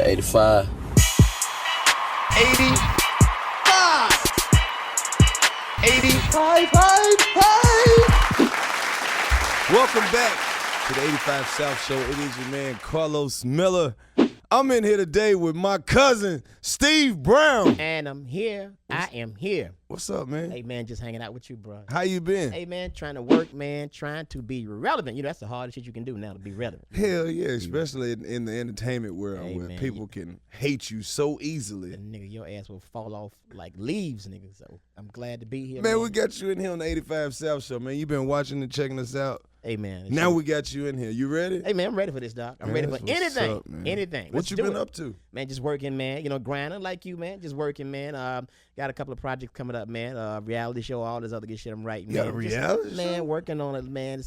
85. 85. 85. Welcome back to the 85 South Show. It is your man, Karlous Miller. I'm in here today with my cousin, Steve Brown. And I'm here. I am here. What's up, man? Hey, man, just hanging out with you, bro. How you been? Hey, man, trying to work, man, trying to be relevant. You know, that's the hardest shit you can do now, to be relevant. Hell yeah, especially in the entertainment world Hey, where man, people can hate you so easily. And, nigga, your ass will fall off like leaves, nigga. So I'm glad to be here, Man, we got you in here on the 85 South Show, man. You been watching and checking us out. Hey, man. Now we got you in here. You ready? Hey, man, I'm ready for this, doc. I'm Man, ready for that's what's anything. up, man. Anything. What Let's you do been it. up to? Man, just working, man. You know, grinding like you, man. Just working, man. Got a couple of projects coming up, man. Reality show, all this other good shit I'm writing, You got man. a reality show? Man, working on it, man.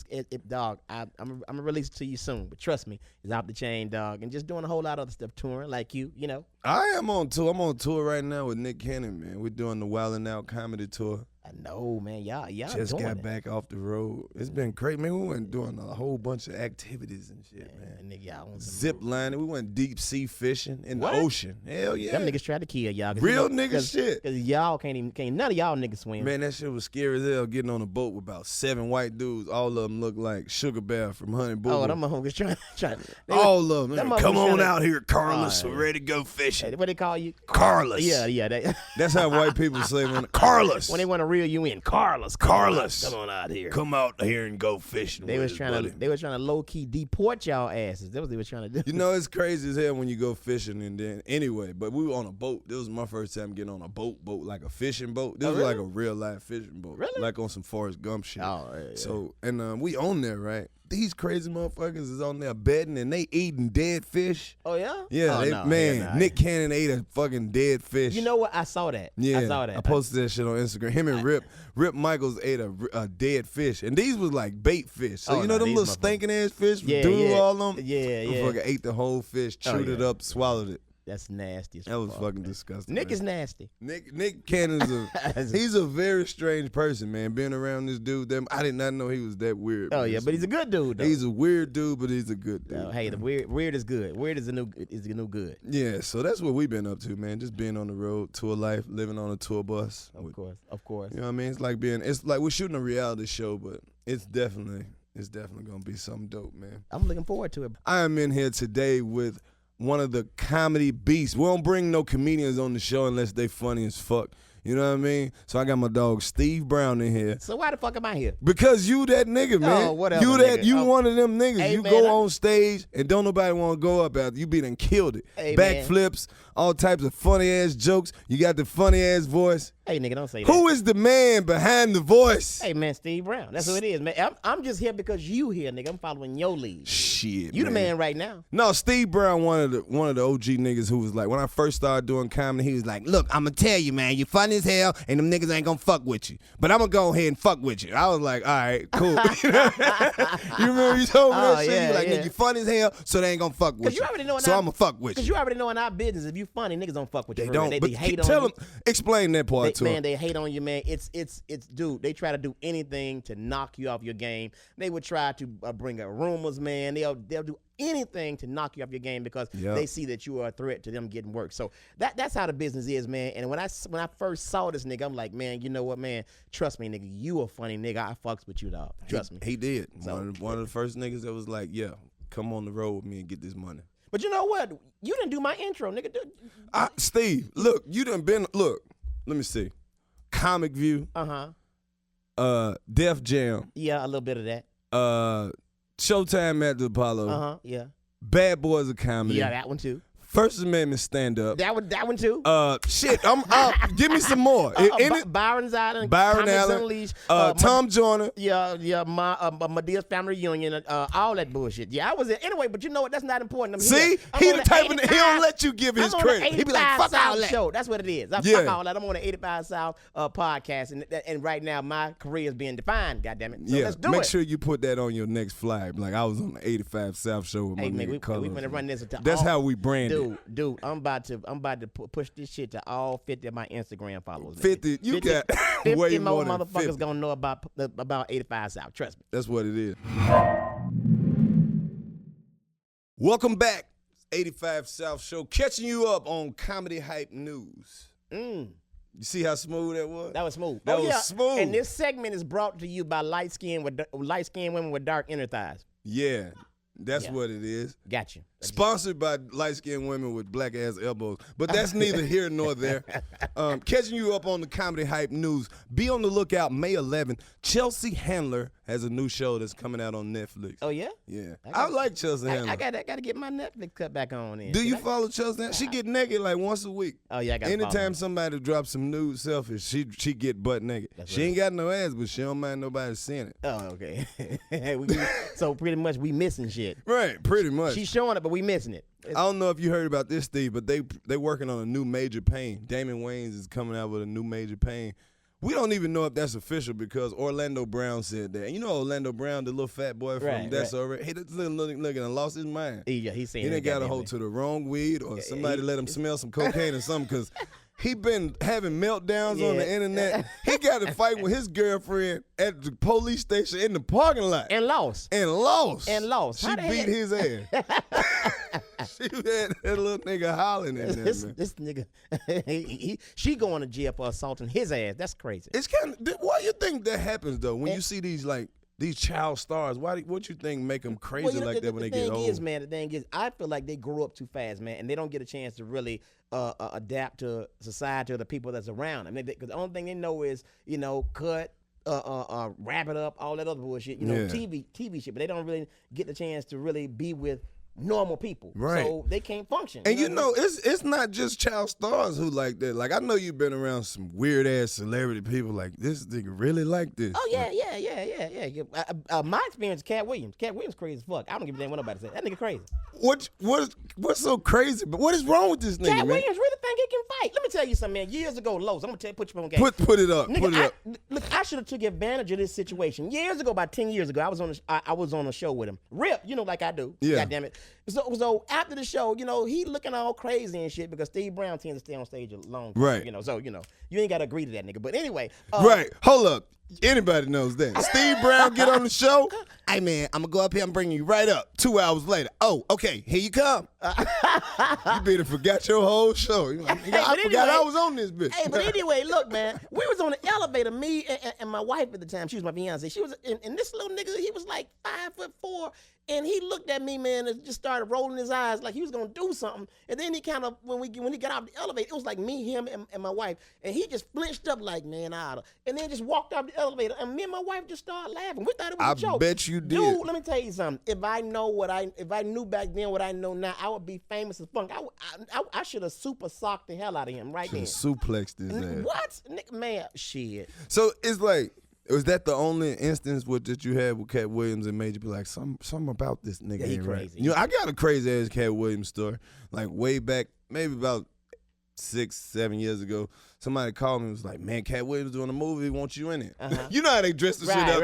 Dog, I'm gonna release it to you soon, but trust me, it's out the chain, dog. And just doing a whole lot of other stuff, touring like you know. I am on tour. I'm on tour right now with Nick Cannon, man. We're doing the Wildin' Out comedy tour. I know, man. Y'all Just doing got it. back off the road. It's been great, man. We went doing a whole bunch of activities and shit, man. Nigga, y'all on some Zip lining. We went deep sea fishing in What? the ocean. Hell yeah. Them niggas tried to kill y'all. Real nigga shit. Cause y'all can't none of y'all niggas swim. Man, that shit was scary as hell getting on a boat with about 7 white dudes. All of them look like Sugar Bear from Honey Boo Boo. Oh, them motherfuckers trying. All of them. them Come motherfuckers on tryna- out here, Karlous. Oh, We're ready to go fishing. What they call you? Karlous. Yeah. That's how white people say when Karlous. When they want to reel you in, Karlous. Come on out here. Come out here and go fishing. They with was us, trying buddy. to low key deport y'all asses. That's what they was trying to do. You know, it's crazy as hell when you go fishing and then anyway, but we were on a boat. This was my first time getting on a boat, like a fishing boat. This was really? like a real life fishing boat. Really? Like on some Forrest Gump shit. Oh, yeah. So, and we on there, right? These crazy motherfuckers is on there bedding and they eating dead fish. Oh yeah? Yeah, Oh, man, Nick Cannon ate a fucking dead fish. You know what? I saw that. Yeah, I saw that. I posted that shit on Instagram. Him and Rip Michaels ate a dead fish, and these was like bait fish. So Oh, you know no, them these little motherfuckers- stinking ass fish, Yeah, doodle yeah. all them. Yeah. Motherfucker ate the whole fish, Oh, chewed it yeah. up, swallowed it. That's nasty. As That was fuck, fucking man. disgusting. Nick man. is nasty. Nick Cannon's he's a very strange person, man. Being around this dude, I did not know he was that weird. Oh man. yeah, but he's a good dude. Though. He's a weird dude, but he's a good dude. Oh, hey, the weird is good. Weird is the new good. Yeah, so that's what we've been up to, man. Just being on the road, tour life, living on a tour bus. Of course. You know what I mean? It's like we're shooting a reality show, but it's definitely gonna be something dope, man. I'm looking forward to it. I am in here today with one of the comedy beasts. We don't bring no comedians on the show unless they funny as fuck. You know what I mean? So I got my dog Steve Brown in here. So why the fuck am I here? Because you that nigga, man. Oh, whatever, You that nigga. you Oh. one of them niggas. Hey, you man, go on stage and don't nobody want to go up after you. Be done killed it. Hey, man. Backflips, all types of funny ass jokes. You got the funny ass voice. Hey, nigga, don't say that. Who is the man behind the voice? Hey, man, Steve Brown. That's who it is, man. I'm just here because you here, nigga. I'm following your lead. Shit, You the man right now. No, Steve Brown, one of the OG niggas who was like, when I first started doing comedy, he was like, look, I'm going to tell you, man, you funny as hell, and them niggas ain't going to fuck with you. But I'm going to go ahead and fuck with you. I was like, all right, cool. You remember you told me Oh, that shit? yeah, You like, yeah. nigga, you funny as hell, so they ain't going to fuck with Because you. you already know so I'm going to fuck with Because you. you already know in our business, if you funny, niggas don't fuck with you. They for real. don't. They But hate on tell you. them, explain that part to Man, them. they hate on you, man. It's dude. They try to do anything to knock you off your game. They would try to bring up rumors, man. They'll do anything to knock you off your game because Yep. they see that you are a threat to them getting work. So that's how the business is, man. And when I first saw this nigga, I'm like, man, you know what, man? Trust me, nigga. You a funny nigga. I fucks with you, dog. Trust me. He did. So- one of the first niggas that was like, yeah, come on the road with me and get this money. But you know what? You didn't do my intro, nigga. Steve, look, you done been, look, let me see. Comic View, Def Jam, Yeah, a little bit of that. Showtime at the Apollo, Yeah. Bad Boys of Comedy, Yeah, that one too. First Amendment stand up. That one too. Shit, give me some more. Byron's Island, Byron Comics Allen, Unleashed, Tom Joyner. Yeah, Medea's family reunion, all that bullshit. Yeah, I was there anyway, but you know what? That's not important. I'm See, here. I'm he on the type of he 85 don't let you give his I'm on credit. the He be like, 85 fuck all South that. show. That's what it is. Yeah. Fuck all that. I'm on the 85 South podcast, and right now my career is being defined. Goddamn it. So Yeah, let's do make it. sure you put that on your next flyer. Like I was on the 85 South show with my Hey man, nigga we Karlous. gonna run this into That's all, how we brand it. Dude, I'm about to push this shit to all 50 of my Instagram followers. nigga. 50, you got 50 way more more than motherfuckers 50. gonna know about 85 South. Trust me. That's what it is. Welcome back. 85 South Show, catching you up on Comedy Hype News. You see how smooth that was? That was smooth. That was smooth. And this segment is brought to you by light-skinned women with dark inner thighs. Yeah, that's what it is. Got you. Sponsored by light-skinned women with black-ass elbows. But that's neither here nor there. Catching you up on the Comedy Hype News. Be on the lookout May 11th. Chelsea Handler has a new show that's coming out on Netflix. Oh, yeah? Yeah. I like Chelsea Handler. I got to get my Netflix cut back on in. Do you follow Chelsea Handler? She get naked like once a week. Oh, yeah, I got to follow Anytime her. somebody drops some nude selfies, she get butt naked. She ain't got no ass, but she don't mind nobody seeing it. Oh, okay. So pretty much we missing shit. Right, pretty much. She's showing it, but we missing it. I don't know if you heard about this, Steve, but they working on a new Major Pain. Damon Wayans is coming out with a new Major Pain. We don't even know if that's official because Orlando Brown said that. And you know Orlando Brown, the little fat boy from That's Alright. Hey, this little nigga done lost his mind. Yeah, he's saying he done got a hold to the wrong weed or somebody let him smell some cocaine or something because he been having meltdowns on the internet. He got a fight with his girlfriend at the police station in the parking lot. And lost. She beat his ass. She had that little nigga hollering at that, man. This nigga, she going to jail for assaulting his ass. That's crazy. It's kind of, why you think that happens, though, when you see these, like, these child stars? What you think make them crazy like that when they get old? The thing is, I feel like they grow up too fast, man, and they don't get a chance to really adapt to society or the people that's around them. Because the only thing they know is, cut, wrap it up, all that other bullshit, TV shit. But they don't really get the chance to really be with normal people, right? So they can't function. And it's not just child stars who like that. Like I know you've been around some weird ass celebrity people. Like this nigga really like this. Oh yeah. My experience, Katt Williams. Katt Williams crazy as fuck. I don't give a damn what nobody say. That nigga crazy. What's so crazy? But what is wrong with this nigga, Katt man? Williams really think he can fight. Let me tell you something, man. Years ago, Los, I'm gonna put you on game. Put it up. Nigga, put it up. Look, I should have took advantage of this situation years ago. About 10 years ago, I was on a show with him. Rip, like I do. Yeah. God damn it. So after the show, he looking all crazy and shit because Steve Brown tends to stay on stage a long time. Right. So you ain't gotta agree to that nigga. But anyway. Right. Hold up. Anybody knows that. Steve Brown get on the show. Hey man, I'm gonna go up here and bring you right up. 2 hours later. Oh, okay, here you come. You better forgot your whole show. I forgot I was on this bitch. Hey, but anyway, look, man, we was on the elevator, me and my wife at the time. She was my fiance. She was, and this little nigga, he was like 5'4", and he looked at me, man, and just started rolling his eyes like he was gonna do something. And then he kind of, when he got out the elevator, it was like me, him, and my wife, and he just flinched up like, man, and then just walked out the elevator, and me and my wife just started laughing. We thought it was a joke. I bet you did. Dude, let me tell you something. If I knew back then what I know now, I would be famous as fuck. I should have super socked the hell out of him right then. Suplexed his ass. What? Man, shit. So it's like, was that the only instance that you had with Katt Williams and made you be like, something about this nigga he ain't crazy. right? I got a crazy ass Katt Williams story. Like way back, maybe about 6-7 years ago, somebody called me and was like, man, Katt Williams doing a movie, want you in it. You know how they dress the shit up.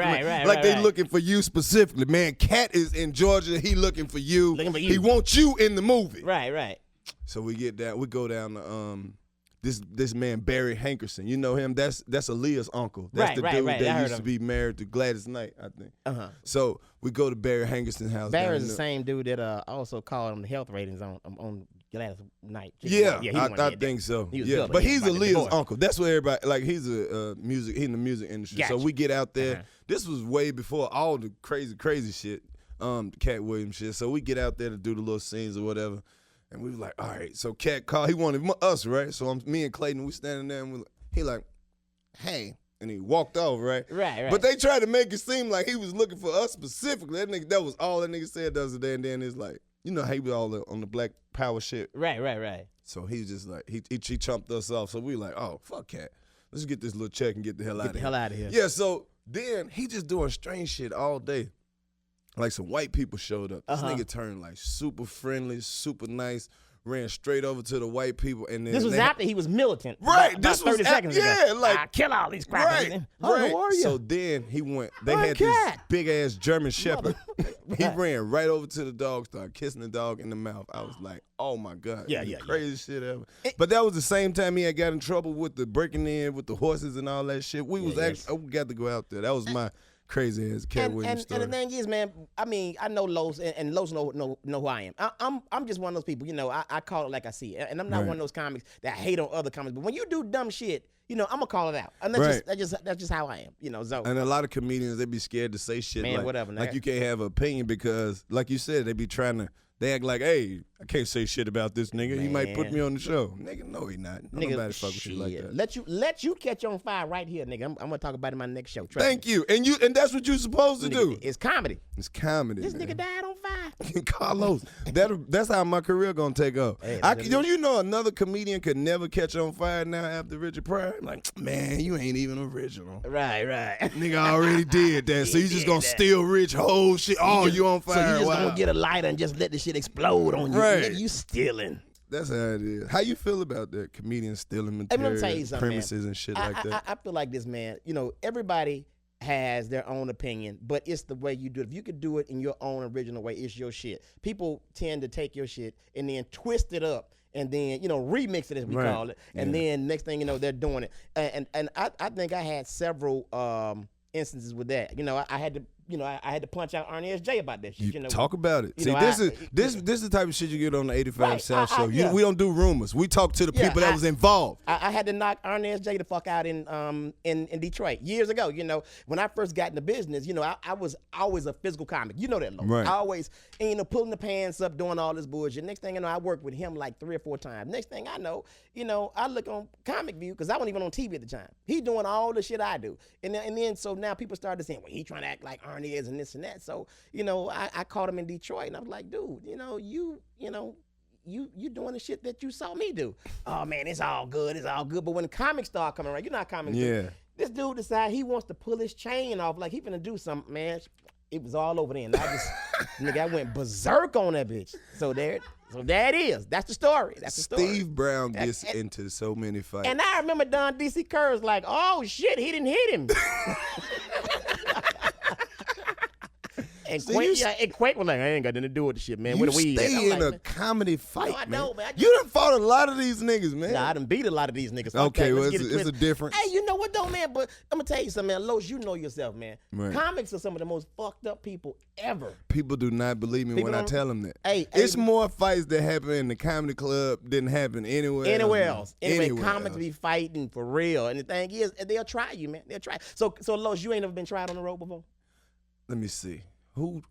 Like they looking for you specifically. Man, Katt is in Georgia, he looking for you. He wants you in the movie. Right. So we go down to this man Barry Hankerson. You know him? That's Aaliyah's uncle. That's the dude that used to be married to Gladys Knight, I think. So we go to Barry Hankerson's house. Barry's the same dude that also called him the health ratings on Gladys Knight. Yeah, I think so. Yeah, but he's Aaliyah's uncle. That's what everybody like. He's he in the music industry. Gotcha. So we get out there. This was way before all the crazy shit, the Katt Williams shit. So we get out there to do the little scenes or whatever. And we was like, all right. So Katt called. He wanted us, right? So me and Clayton, we standing there, and he like, hey. And he walked off, right? Right. But they tried to make it seem like he was looking for us specifically. That was all that nigga said the other day. And then it's like, you know how he was all on the Black Power shit. Right. So he was just like, he chumped us off. So we like, oh, fuck Katt. Let's get this little check and get the hell out of here. Yeah, so then he just doing strange shit all day. Like some white people showed up. This nigga turned like super friendly, super nice, ran straight over to the white people. And then this was after he was militant. Right. About this was 30 seconds ago. Yeah, like I kill all these crackers. Right. How are you? So then he went, they had this big ass German Shepherd. He ran right over to the dog, started kissing the dog in the mouth. I was like, oh my God. Yeah. Crazy shit ever. But that was the same time he had got in trouble with the breaking in with the horses and all that shit. We got to go out there. That was my Crazy as Katt Williams story. And the thing is, man, I mean, I know Los, and Los know who I am. I'm just one of those people, you know, I call it like I see it. And I'm not one of those comics that hate on other comics. But when you do dumb shit, you know, I'm going to call it out. And that's just how I am, you know. So. And a lot of comedians, they be scared to say shit man, whatever. Like you can't have an opinion because, like you said, they be trying to, they act like, hey, I can't say shit about this nigga. He might put me on the show. Nigga, no, he not. Nigga, nobody fuck with you like that. Let you catch on fire right here, nigga. I'm gonna talk about it in my next show. Thank you. And that's what you're supposed to do. It's comedy. It's comedy. This man. nigga died on fire. Karlous. That's how my career gonna take off. Hey, don't you know another comedian could never catch on fire now after Richard Pryor? Like, man, you ain't even original. Right. Nigga already did that. So you just gonna steal Rich whole shit. Oh, you on fire. So you just gonna get a lighter and just let the shit explode on you. Right. Nigga, you stealing. That's how it is. How you feel about that? Comedians stealing material, premises, and shit like that? I feel like this, man. You know, everybody has their own opinion, but it's the way you do it. If you could do it in your own original way, it's your shit. People tend to take your shit and then twist it up and then, you know, remix it as we call it. And then next thing you know, they're doing it. And I think I had several instances with that. You know, I had to punch out Arnie S.J. about that shit. You know, talk about it. See, know, this is the type of shit you get on the 85 South show. We don't do rumors. We talk to the people that was involved. I had to knock Arnie S.J. the fuck out in Detroit years ago. You know, when I first got in the business, you know, I was always a physical comic. You know that, Lo. Right. I always, you know, pulling the pants up, doing all this bullshit. Next thing you know, I worked with him like 3 or 4 times. Next thing I know, you know, I look on Comic View because I wasn't even on TV at the time. He doing all the shit I do, and then so now people started saying, well, he trying to act like Arnie is and this and that. So, you know, I caught him in Detroit, and I was like, dude, you know, you doing the shit that you saw me do. Oh man, it's all good. But when comics start coming around, you know how comics do. This dude decided he wants to pull his chain off, like he finna do something, man. It was all over then. I went berserk on that bitch. So there it is. That's the story. Steve Brown gets into so many fights. And I remember Don D.C. Kerr's like, oh shit, he didn't hit him. And Quake was like, I ain't got nothing to do with the shit, man. You Where the weed stay at? in a comedy fight, No, I man. know, man. You done fought a lot of these niggas, man. Nah, I done beat a lot of these niggas. Okay, well, it's a difference. Hey, you know what though, man? But I'm gonna tell you something, man. Los, you know yourself, man. Right. Comics are some of the most fucked up people ever. People do not believe me when I tell them that. Hey, it's more fights that happen in the comedy club than happen anywhere else. Anyway, comics be fighting for real. And the thing is, they'll try you, man. They'll try. So Los, you ain't never been tried on the road before? Let me see. Who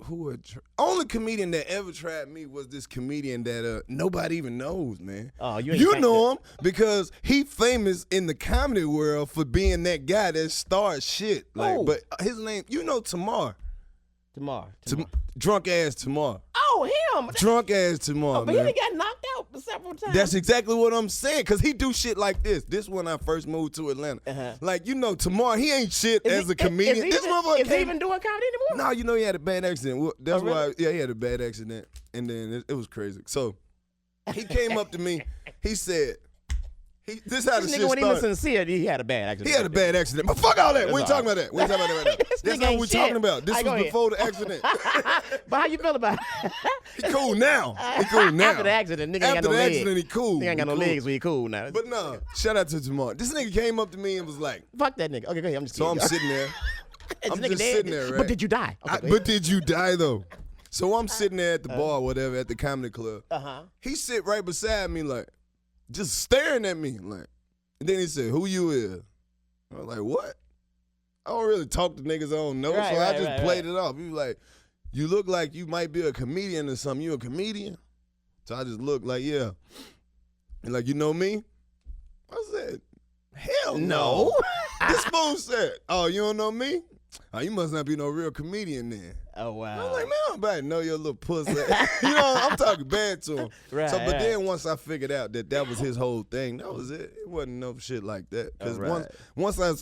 only comedian that ever tried me was this comedian that nobody even knows, man. Oh, you know him because he famous in the comedy world for being that guy that starts shit. Like, but his name, you know, Tamar. Drunk ass Tamar. Oh, him. Drunk ass Tamar, but man. he got knocked out several times. That's exactly what I'm saying, because he do shit like this. This when I first moved to Atlanta. Like, you know, Tamar, he ain't shit as a comedian. Is he even doing comedy anymore? No, you know he had a bad accident. That's why, he had a bad accident. And then it was crazy. So he came up to me. He said, this how the shit started. When he was sincere, he had a bad accident. He had a bad accident. But fuck all that. We ain't talking about that. We ain't talking about that right now. That's not what we're talking about. This was before the accident. But how you feel about it? He cool now. He cool now. After the accident, nigga ain't got no legs. After the accident, he cool. He ain't got no legs, so he cool now. But no, shout out to Tamar. This nigga came up to me and was like, fuck that nigga. Okay, go ahead. I'm just kidding. So I'm sitting there. I'm just sitting there, right? But did you die? But did you die, though? So I'm sitting there at the bar or whatever, at the comedy club. He sit right beside me, like, just staring at me, like. And then he said, who you is? I was like, what? I don't really talk to niggas I don't know, so I just played it off. He was like, you look like you might be a comedian or something. You a comedian? So I just looked like, yeah. And like, you know me? I said, hell no. This fool said, oh, you don't know me? Oh, you must not be no real comedian then. Oh, wow. I was like, man, I don't about know your little pussy. You know, I'm talking bad to him. But then once I figured out that was his whole thing, that was it. It wasn't no shit like that. Because once I,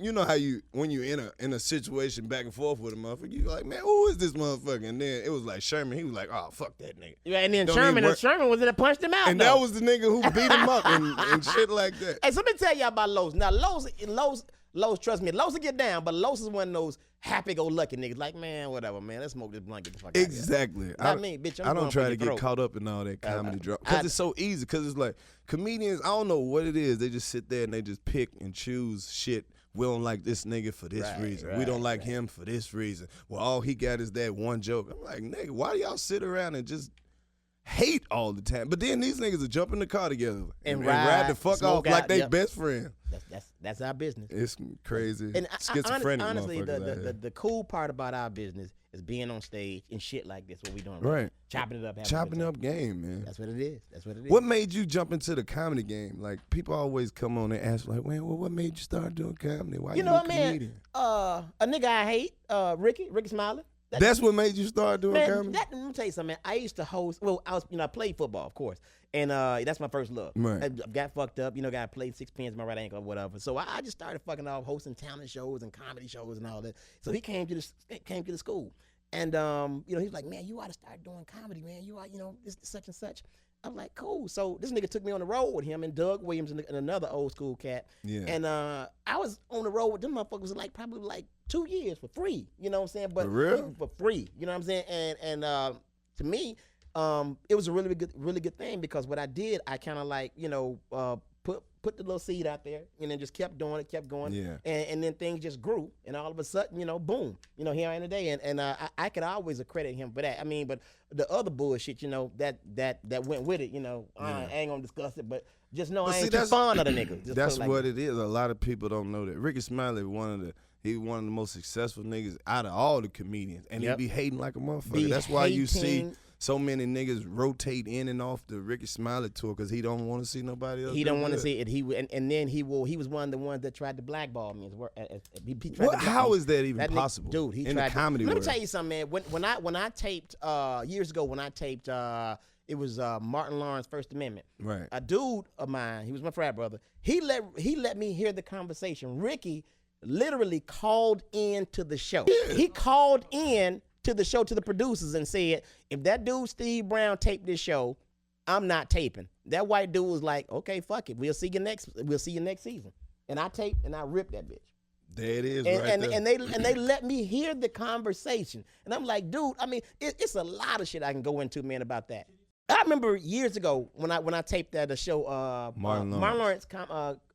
you know how when you in a situation back and forth with a motherfucker, you like, man, who is this motherfucker? And then it was like Sherman. He was like, oh, fuck that nigga. Yeah, and then Sherman was in there punched him out. And that was the nigga who beat him up and shit like that. Hey, so let me tell y'all about Los. Now, Los, trust me, Los will get down, but Los is one of those happy-go-lucky niggas. Like, man, whatever, man. Let's smoke this blunt, get the fuck out of here. Exactly. Not me, bitch. I don't try to get caught up in all that comedy drama. Because it's so easy. Because it's like, comedians, I don't know what it is. They just sit there and they just pick and choose shit we don't like this nigga for this reason. We don't like him for this reason. Well, all he got is that one joke. I'm like, nigga, why do y'all sit around and just hate all the time? But then these niggas will jump in the car together and ride the fuck off like they best friend. That's our business. It's crazy. And schizophrenic. Honestly, the cool part about our business is being on stage and shit like this. What we doing? Right. Chopping it up. Chopping up game, man. That's what it is. What made you jump into the comedy game? Like, people always come on and ask, like, man, well, what made you start doing comedy? Why you know what, man? Comedian? A nigga I hate, Rickey Smiley. That's what made you start doing comedy? Let me tell you something, man. I used to host. Well, I played football, of course, and that's my first love. Right. I got fucked up. Got played 6 pins in my right ankle or whatever. So I just started fucking off hosting talent shows and comedy shows and all that. So he came to the school, and he was like, man, you ought to start doing comedy, man. You ought, this such and such. I'm like, cool. So this nigga took me on the road with him and Doug Williams and another old school cat. Yeah. And I was on the road with them motherfuckers probably like 2 years for free. You know what I'm saying? But for real? For free. You know what I'm saying? And to me, it was a really good thing because what I did, I kind of like, put the little seed out there and then just kept doing it, kept going. Yeah. And then things just grew. And all of a sudden, boom, here I am today. And I could always accredit him for that. I mean, but the other bullshit, that went with it, I ain't gonna discuss it, but just know I ain't too fond of the nigga. That's what it is. A lot of people don't know that. Rickey Smiley, he one of the most successful niggas out of all the comedians. And he be hating like a motherfucker. That's why you see so many niggas rotate in and off the Rickey Smiley tour because he don't want to see nobody else. He don't want to see it. He was one of the ones that tried to blackball me. How is that even possible? Dude, he in tried the comedy to. Let me world. tell you something, man. When I taped years ago, it was Martin Lawrence's First Amendment. Right. A dude of mine, he was my frat brother. He let me hear the conversation. Rickey literally called in to the show. Yeah. He called in to the show to the producers and said, if that dude Steve Brown taped this show, I'm not taping. That white dude was like, okay, fuck it. We'll see you next season. And I taped and I ripped that bitch. There it is, and they let me hear the conversation. And I'm like, dude, I mean, it's a lot of shit I can go into, man, about that. I remember years ago when I taped that show, Martin Lawrence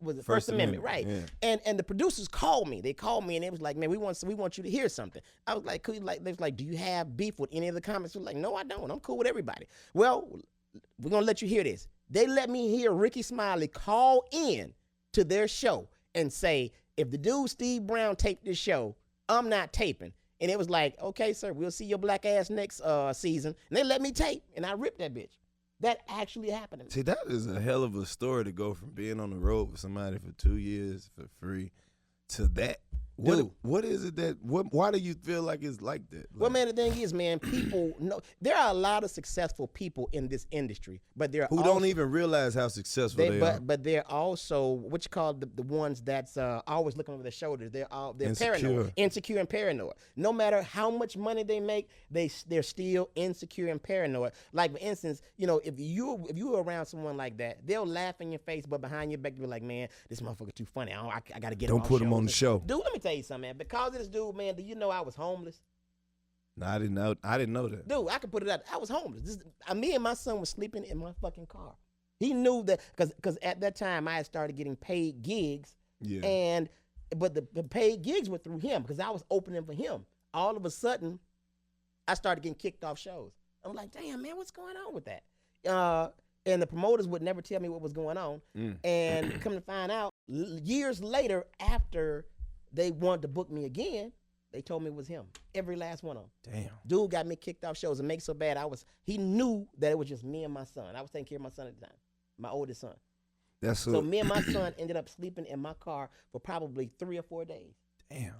was the First Amendment, right? Yeah. And the producers called me. They called me and it was like, man, we want you to hear something. I was like, they was like, do you have beef with any of the comments? I was like, no, I don't. I'm cool with everybody. Well, we're gonna let you hear this. They let me hear Rickey Smiley call in to their show and say, if the dude Steve Brown taped this show, I'm not taping. And it was like, okay, sir, we'll see your black ass next season. And they let me tape, and I ripped that bitch. That actually happened to me. See, that is a hell of a story to go from being on the road with somebody for 2 years for free to that. What is it why do you feel like it's like that? Well, man, the thing is, man, people know there are a lot of successful people in this industry, but they're who don't even realize how successful they are. But they're also what you call the ones that's always looking over their shoulders. They're paranoid, insecure and paranoid. No matter how much money they make, they're still insecure and paranoid. Like for instance, if you were around someone like that, they'll laugh in your face, but behind your back they'll be like, man, this motherfucker too funny. I gotta get him. Don't put him on the show, dude. Let me tell you something, man. Because of this dude, man, do you know I was homeless? No, I didn't know that. Dude, I can put it out. I was homeless. Me and my son was sleeping in my fucking car. He knew that because at that time I had started getting paid gigs. Yeah. But the paid gigs were through him because I was opening for him. All of a sudden, I started getting kicked off shows. I'm like, damn, man, what's going on with that? And the promoters would never tell me what was going on. And come to find out, years later, after they wanted to book me again, they told me it was him. Every last one of them. Damn. Dude got me kicked off shows and make it so bad. He knew that it was just me and my son. I was taking care of my son at the time, my oldest son. So me and my son ended up sleeping in my car for probably 3 or 4 days. Damn.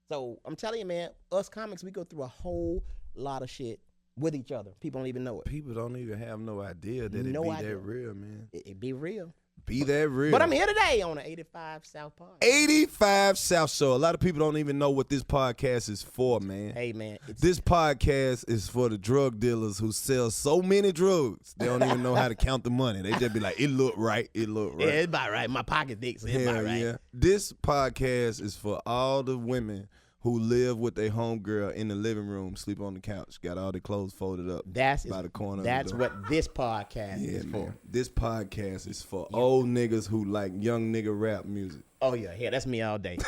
So I'm telling you, man, us comics, we go through a whole lot of shit with each other. People don't even know it. People don't even have no idea that that real, man. It be real. Be that real. But I'm here today on the 85 South Pod. 85 South. So a lot of people don't even know what this podcast is for, man. Hey, man. This podcast is for the drug dealers who sell so many drugs, they don't even know how to count the money. They just be like, it look right. It look right. Yeah, it's about right. My pocket thick, so it's about right. Yeah. This podcast is for all the women who live with their homegirl in the living room, sleep on the couch, got all their clothes folded up by the corner. That's what this podcast is for. This podcast is for old niggas who like young nigga rap music. Oh yeah, that's me all day.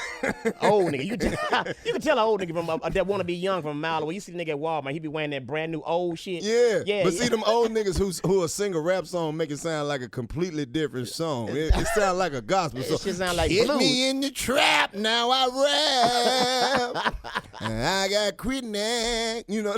Old nigga, you can tell an old nigga from that want to be young from a mile away. You see the nigga at Walmart, he be wearing that brand new old shit. Yeah. But see them old niggas who will sing a rap song make it sound like a completely different song. It sound like a gospel song. It shit sound like Hit blues. me in the trap, now I rap. And I got quit now. You know.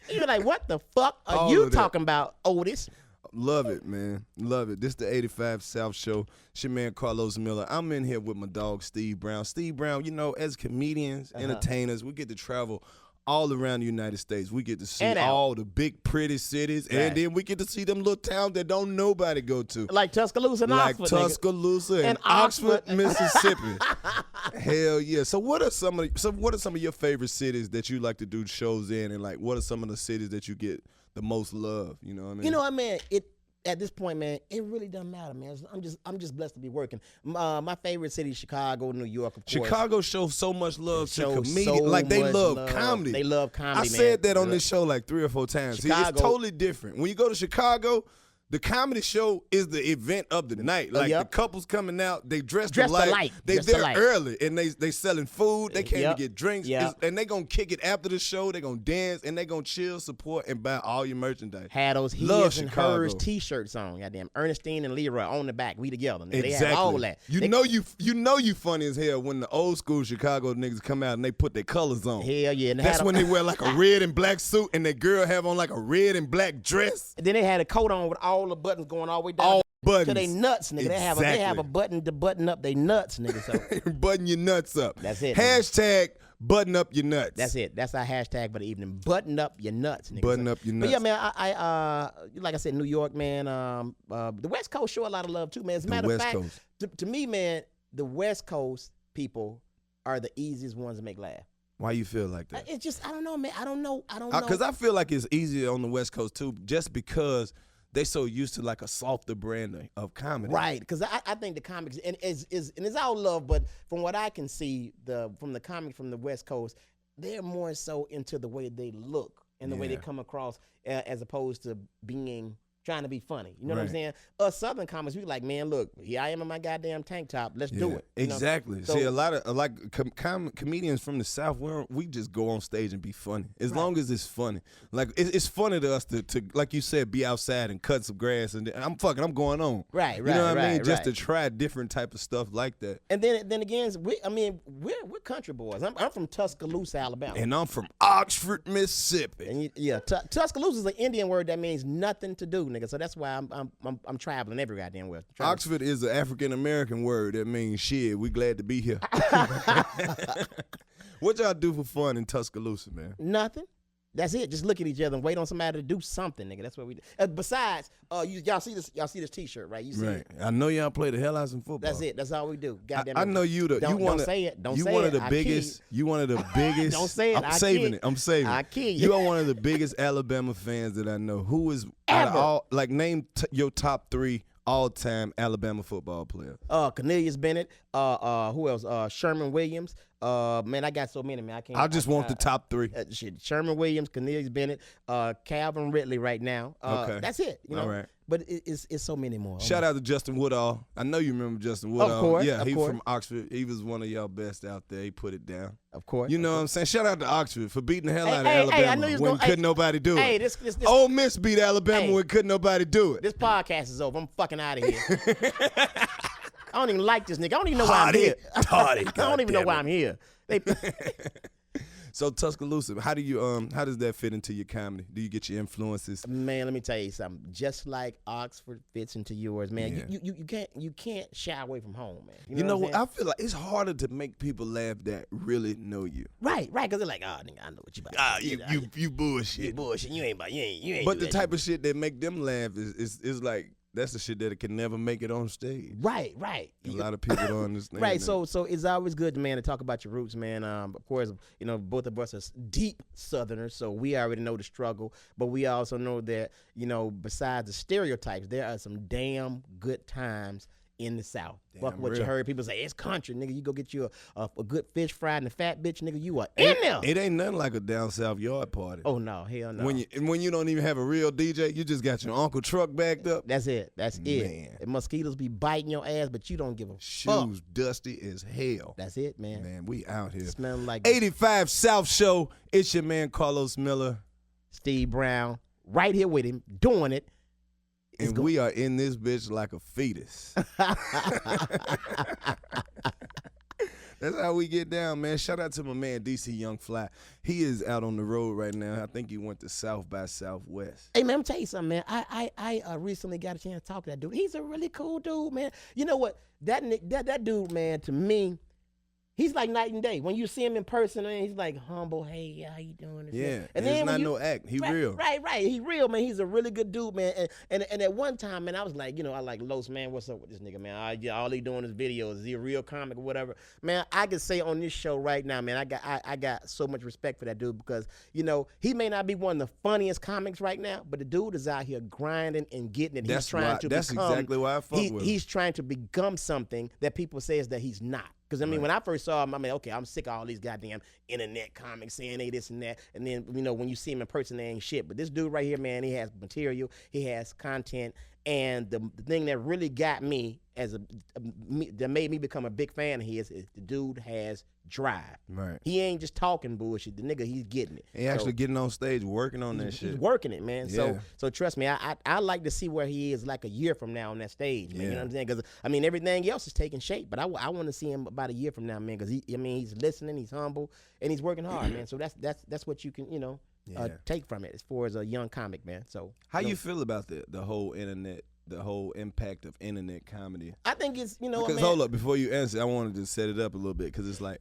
You're like, what the fuck are All you of that. talking about, Otis? Love it, man. Love it. This the 85 South Show. It's your man, Karlous Miller. I'm in here with my dog, Steve Brown. Steve Brown, you know, as comedians, entertainers, we get to travel all around the United States. We get to see all the big, pretty cities, and then we get to see them little towns that don't nobody go to. Like Tuscaloosa and like Oxford. Tuscaloosa and Oxford, Mississippi. Hell yeah. So what are some of your favorite cities that you like to do shows in, and like what are some of the cities that you get the most love? You know what I mean? You know what, man? At this point, man, it really doesn't matter, man. I'm just blessed to be working. My favorite city is Chicago, New York, of course. Chicago shows so much love to comedians. So like they much love love. comedy. They love comedy, I man. said that on this show like 3 or 4 times. See, it's Chicago. totally different. When you go to Chicago, the comedy show is the event of the night. Like the couples coming out, they dressed alike. They there early and they selling food. They came to get drinks. And they gonna kick it after the show. They gonna dance and they gonna chill, support, and buy all your merchandise. Had those his and hers t-shirts on. Goddamn, Ernestine and Leroy on the back. We together. Nigga. Exactly. They have all that. You know you funny as hell when the old school Chicago niggas come out and they put their colors on. Hell yeah. And that's when they wear like a red and black suit and that girl have on like a red and black dress. And then they had a coat on with all the buttons going all the way down to they nuts, nigga. Exactly. They have a button to button up they nuts, nigga. So button your nuts up. That's it. Hashtag button up your nuts. That's it. That's our hashtag for the evening. Button up your nuts, nigga. Button up your nuts. But yeah, man, I like I said, New York, man. The West Coast show a lot of love too, man. As a matter of fact, to me, man, the West Coast people are the easiest ones to make laugh. Why you feel like that? It's just I don't know, man. I don't know. Because I feel like it's easier on the West Coast too, just because they so used to like a softer brand of comedy. Right, because I think the comics and it's all love, but from what I can see, from the comics from the West Coast, they're more so into the way they look and the way they come across as opposed to trying to be funny. You know what I'm saying? Us Southern comics, we like, man, look, here I am in my goddamn tank top. Let's do it. Exactly. See, a lot of comedians from the South, we just go on stage and be funny. As long as it's funny. Like, it's funny to us to, like you said, be outside and cut some grass. And I'm going on. Right. You know what I mean? Just to try different type of stuff like that. And then again, we're country boys. I'm from Tuscaloosa, Alabama. And I'm from Oxford, Mississippi. And Tuscaloosa is an Indian word that means nothing to do, nigga. So that's why I'm traveling every goddamn where. Oxford is an African American word that means shit. We glad to be here. What y'all do for fun in Tuscaloosa, man? Nothing. That's it. Just look at each other and wait on somebody to do something, nigga. That's what we do. Besides, y'all see this T-shirt, right? You see it. I know y'all play the hell out of some football. That's it. That's all we do. Goddamn. I know you. Don't say it. Don't say it. You one of the biggest. You one of the biggest. Don't say it. I'm saving it. I'm saving it. I kill you. You are one of the biggest Alabama fans that I know. Who is ever? Name your top 3 all-time Alabama football players. Cornelius Bennett. Who else? Sherman Williams. Man, I got so many, man. I just want the top 3. Sherman Williams, Cornelius Bennett, Calvin Ridley right now. Okay. That's it. You know? All right. But it's so many more. Shout out to Justin Woodall. I know you remember Justin Woodall. Of course. Yeah, he's from Oxford. He was one of y'all best out there. He put it down. Of course. You know what I'm saying? Shout out to Oxford for beating the hell out of Alabama I knew when couldn't nobody do it. This Ole Miss beat Alabama when couldn't nobody do it. This podcast is over. I'm fucking out of here. I don't even like this nigga. I don't even know why I'm here. I don't even know why I'm here. So Tuscaloosa, how does that fit into your comedy? Do you get your influences? Man, let me tell you something. Just like Oxford fits into yours, man. Yeah. You can't shy away from home, man. You know what? I feel like it's harder to make people laugh that really know you. Right, because they're like, oh, nigga, I know what you about. You bullshit. You bullshit. You ain't. But the type of shit that make them laugh is like. That's the shit that can never make it on stage. Right. A lot of people don't understand. Right. That. So it's always good, man, to talk about your roots, man. Of course, both of us are deep Southerners, so we already know the struggle. But we also know that, besides the stereotypes, there are some damn good times in the South. Damn Fuck what you real. heard people say, it's country, nigga. You go get you a good fish fried and a fat bitch, nigga. You are in there. It ain't nothing like a down south yard party. Oh, no. Hell no. When you don't even have a real DJ, you just got your uncle truck backed up. That's it. That's Man. it. And mosquitoes be biting your ass, but you don't give a fuck. Shoes dusty as hell. That's it, man. Man, we out here. Smelling like 85 South Show. It's your man Karlous Miller. Steve Brown. Right here with him, doing it. And we are in this bitch like a fetus. That's how we get down, man. Shout out to my man, DC Young Fly. He is out on the road right now. I think he went to South by Southwest. Hey, man, I'm tell you something, man. I recently got a chance to talk to that dude. He's a really cool dude, man. You know what? That dude, man, to me, he's like night and day. When you see him in person, man, he's like humble. Hey, how you doing? Yeah, and it's not no act. He real. Right. He real, man. He's a really good dude, man. And at one time, man, I was like, I like Los, man. What's up with this nigga, man? All he doing is videos. Is he a real comic or whatever? Man, I can say on this show right now, man, I got so much respect for that dude because he may not be one of the funniest comics right now, but the dude is out here grinding and getting it. That's exactly why I fuck with him. He's trying to become something that people say is that he's not. Because, when I first saw him, okay, I'm sick of all these goddamn internet comics saying they this and that. And then, when you see him in person, they ain't shit. But this dude right here, man, he has material. He has content. And the thing that really got me, that made me become a big fan of his, is the dude has drive. Right. He ain't just talking bullshit. The nigga, he's getting it. He actually getting on stage, working on that shit. He's working it, man. Yeah. So trust me, I like to see where he is like a year from now on that stage, man. Yeah. You know what I'm saying? Because, everything else is taking shape. But I want to see him about a year from now, man, because he's listening, he's humble, and he's working hard, man. So that's what you can, take from it as far as a young comic, man. So how you feel about the whole internet, the whole impact of internet comedy? I think it's, Because hold up, before you answer, I wanted to set it up a little bit because it's like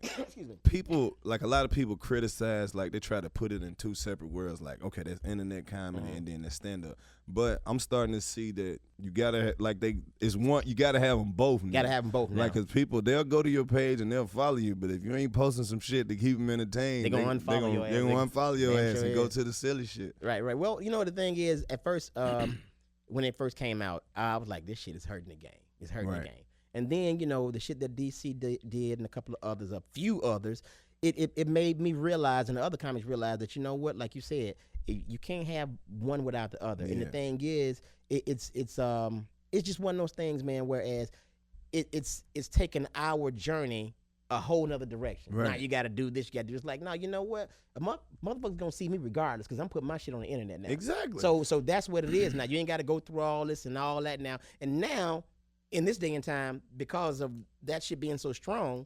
people, like a lot of people criticize, like they try to put it in two separate worlds. Like, okay, there's internet comedy and then there's stand up. But I'm starting to see that you gotta you gotta have them both. Now. Gotta have them both. Now. Like, cause people they'll go to your page and they'll follow you, but if you ain't posting some shit to keep them entertained, they gonna unfollow your ass. They gonna unfollow your ass and go is. to the silly shit. Right. Well, the thing is, at first, when it first came out, I was like, this shit is hurting the game. It's hurting the game. And then, the shit that DC did and a few others, it made me realize, and the other comics realized that, like you said, you can't have one without the other. Yeah. And the thing is, it's just one of those things, man, whereas it's taking our journey a whole nother direction. Right. Now you got to do this, you got to do this. Like, no, you know what? A motherfucker's going to see me regardless because I'm putting my shit on the internet now. Exactly. So that's what it is now. You ain't got to go through all this and all that now. And now, in this day and time, because of that shit being so strong,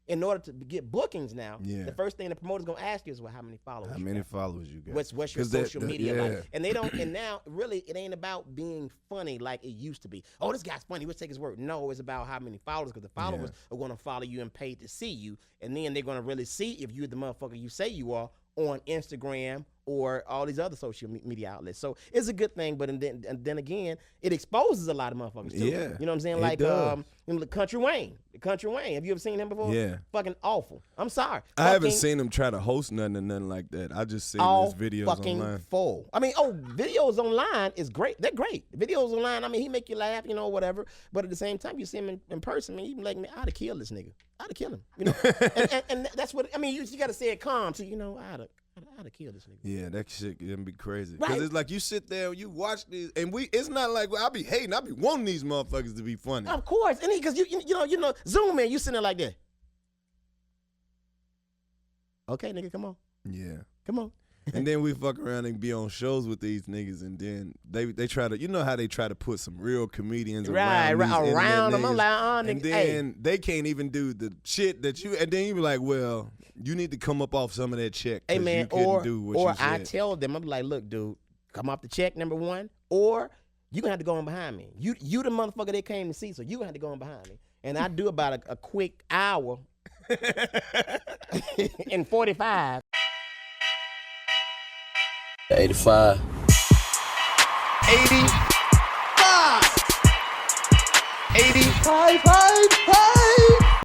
in order to get bookings now, the first thing the promoter's gonna ask you is, well, how many followers? How many followers you got? What's your social media like? And they don't. And now, really, it ain't about being funny like it used to be. Oh, this guy's funny. Let's take his word. No, it's about how many followers, because the followers are gonna follow you and pay to see you, and then they're gonna really see if you're the motherfucker you say you are on Instagram or all these other social media outlets. So it's a good thing, but then again, it exposes a lot of motherfuckers too. Yeah, you know what I'm saying? Like Country Wayne. Country Wayne. Have you ever seen him before? Yeah. Fucking awful. I'm sorry. I haven't seen him try to host nothing or nothing like that. I just seen his videos online. Full. Videos online is great. They're great. Videos online, he make you laugh, whatever. But at the same time, you see him in person, man, you be like, man, I'd have killed this nigga. I'd have killed him. and that's what, you got to say it calm. So, I'd have killed this nigga. Yeah, that shit can be crazy. Right. Because it's like you sit there, you watch these, and it's not like I be hating. I be wanting these motherfuckers to be funny. Of course, and because you know, Zoom in, you sitting there like that. Okay, nigga, come on. Yeah, come on. And then we fuck around and be on shows with these niggas, and then they try to, how they try to put some real comedians around them. I'm like, and then they can't even do the shit that you. And then you be like, well, you need to come up off some of that check. Hey man, you couldn't do what you said. I tell them, I'm like, look, dude, come off the check, number one, or you gonna have to go on behind me. You the motherfucker they came to see, so you gonna have to go on behind me. And I do about a quick hour in 45. 85. 85. 85.